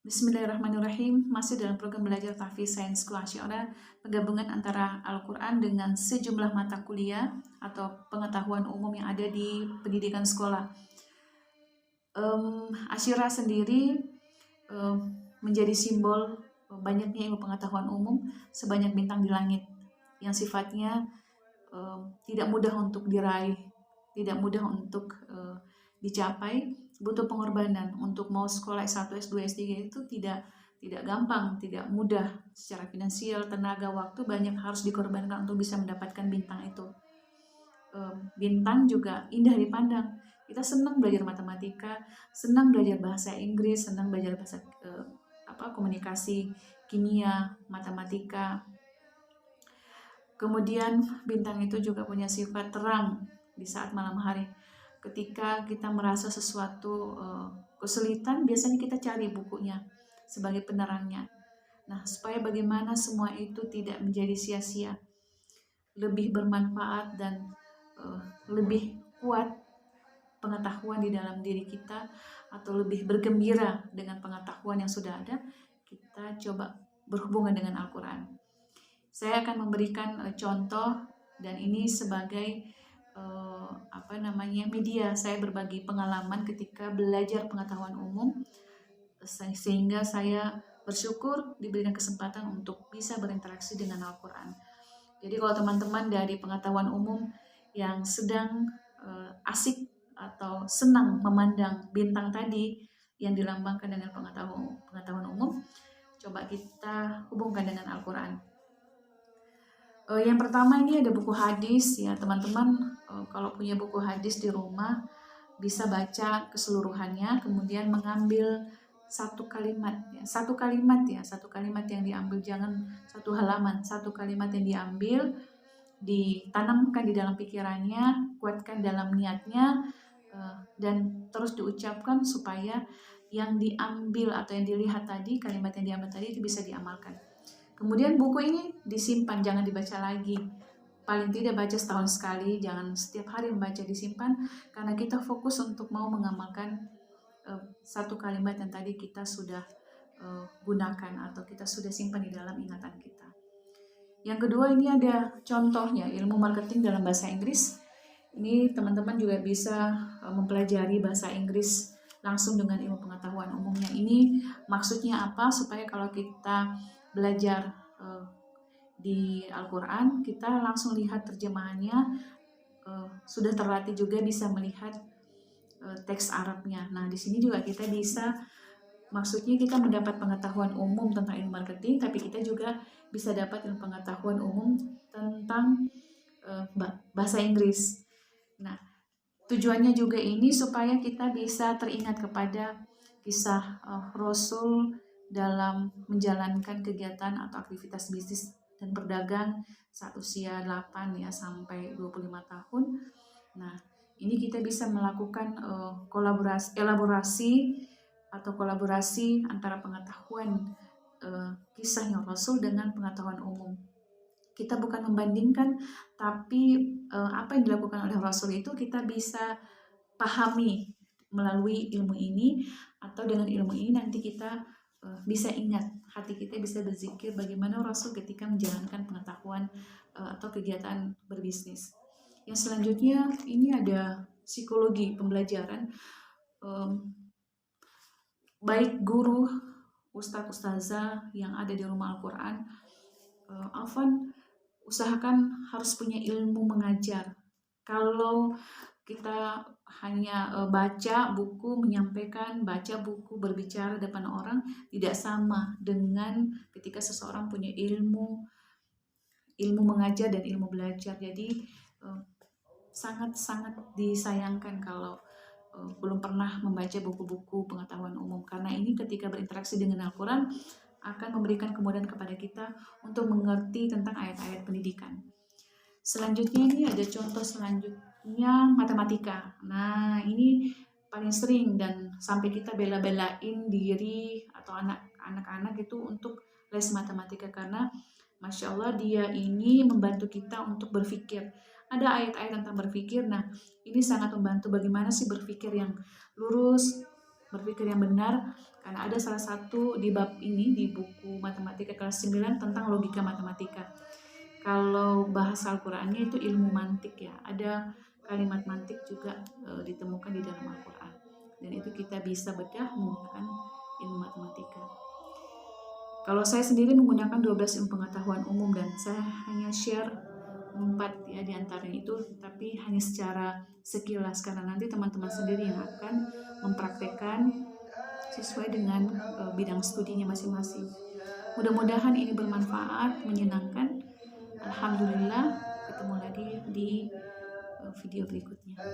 Bismillahirrahmanirrahim. Masih dalam program belajar Tahfiz Sains Asy'ariyah, penggabungan antara Al-Quran dengan sejumlah mata kuliah atau pengetahuan umum yang ada di pendidikan sekolah. Asy'ariyah sendiri menjadi simbol banyaknya ilmu pengetahuan umum sebanyak bintang di langit yang sifatnya tidak mudah untuk diraih, tidak mudah untuk dicapai, butuh pengorbanan. Untuk mau sekolah S1, S2, S3 itu tidak gampang, tidak mudah secara finansial, tenaga, waktu, banyak harus dikorbankan untuk bisa mendapatkan bintang itu. Bintang juga indah dipandang. Kita senang belajar matematika, senang belajar bahasa Inggris, senang belajar bahasa komunikasi, kimia, matematika. Kemudian bintang itu juga punya sifat terang di saat malam hari. Ketika kita merasa sesuatu kesulitan, biasanya kita cari bukunya sebagai penerangnya. Nah, supaya bagaimana semua itu tidak menjadi sia-sia, lebih bermanfaat dan lebih kuat pengetahuan di dalam diri kita, atau lebih bergembira dengan pengetahuan yang sudah ada, kita coba berhubungan dengan Al-Quran. Saya akan memberikan contoh, dan ini sebagai media saya berbagi pengalaman ketika belajar pengetahuan umum, sehingga saya bersyukur diberikan kesempatan untuk bisa berinteraksi dengan Al-Quran. Jadi kalau teman-teman dari pengetahuan umum yang sedang asik atau senang memandang bintang tadi yang dilambangkan dengan pengetahuan umum, coba kita hubungkan dengan Al-Quran. Yang pertama, ini ada buku hadis ya teman-teman. Kalau punya buku hadis di rumah, bisa baca keseluruhannya, kemudian mengambil satu kalimat yang diambil, jangan satu halaman, satu kalimat yang diambil, ditanamkan di dalam pikirannya, kuatkan dalam niatnya, dan terus diucapkan supaya yang diambil atau yang dilihat tadi, kalimat yang diambil tadi itu bisa diamalkan. Kemudian buku ini disimpan, jangan dibaca lagi. Paling tidak baca setahun sekali, jangan setiap hari membaca, disimpan, karena kita fokus untuk mau mengamalkan satu kalimat yang tadi kita sudah gunakan atau kita sudah simpan di dalam ingatan kita. Yang kedua, ini ada contohnya, ilmu marketing dalam bahasa Inggris. Ini teman-teman juga bisa mempelajari bahasa Inggris langsung dengan ilmu pengetahuan umumnya. Ini maksudnya apa? Supaya kalau kita belajar di Al-Quran, kita langsung lihat terjemahannya, sudah terlatih juga bisa melihat teks Arabnya. Nah, di sini juga kita bisa, maksudnya kita mendapat pengetahuan umum tentang ilmu marketing, tapi kita juga bisa dapat ilmu pengetahuan umum tentang bahasa Inggris. Nah, tujuannya juga ini supaya kita bisa teringat kepada kisah Rasul dalam menjalankan kegiatan atau aktivitas bisnis dan berdagang saat usia 8 ya sampai 25 tahun. Nah, ini kita bisa melakukan kolaborasi antara pengetahuan kisahnya Rasul dengan pengetahuan umum. Kita bukan membandingkan, tapi apa yang dilakukan oleh Rasul itu kita bisa pahami melalui ilmu ini, atau dengan ilmu ini nanti kita bisa ingat, hati kita bisa berzikir bagaimana Rasul ketika menjalankan pengetahuan atau kegiatan berbisnis. Yang selanjutnya, ini ada psikologi pembelajaran. Baik guru, ustadz-ustazah yang ada di rumah Al-Quran, usahakan harus punya ilmu mengajar. Kalau kita hanya baca buku, menyampaikan, baca buku, berbicara depan orang, tidak sama dengan ketika seseorang punya ilmu mengajar dan ilmu belajar. Jadi sangat-sangat disayangkan kalau belum pernah membaca buku-buku pengetahuan umum, karena ini ketika berinteraksi dengan Al-Quran akan memberikan kemudahan kepada kita untuk mengerti tentang ayat-ayat pendidikan. Selanjutnya, ini ada contoh selanjutnya, matematika. Nah, ini paling sering dan sampai kita bela-belain diri atau anak-anak itu untuk les matematika, karena Masya Allah dia ini membantu kita untuk berpikir. Ada ayat-ayat tentang berpikir. Nah, ini sangat membantu bagaimana sih berpikir yang lurus, berpikir yang benar, karena ada salah satu di bab ini di buku matematika kelas 9 tentang logika matematika. Kalau bahasa Al-Qur'annya itu ilmu mantik ya, ada kalimat mantik juga ditemukan di dalam Al-Qur'an. Dan itu kita bisa bedah menggunakan ilmu matematika. Kalau saya sendiri menggunakan 12 ilmu pengetahuan umum dan saya hanya share 4 ya di antaranya itu, tapi hanya secara sekilas karena nanti teman-teman sendiri yang akan mempraktekkan sesuai dengan bidang studinya masing-masing. Mudah-mudahan ini bermanfaat, menyenangkan. Alhamdulillah, ketemu lagi di video berikutnya.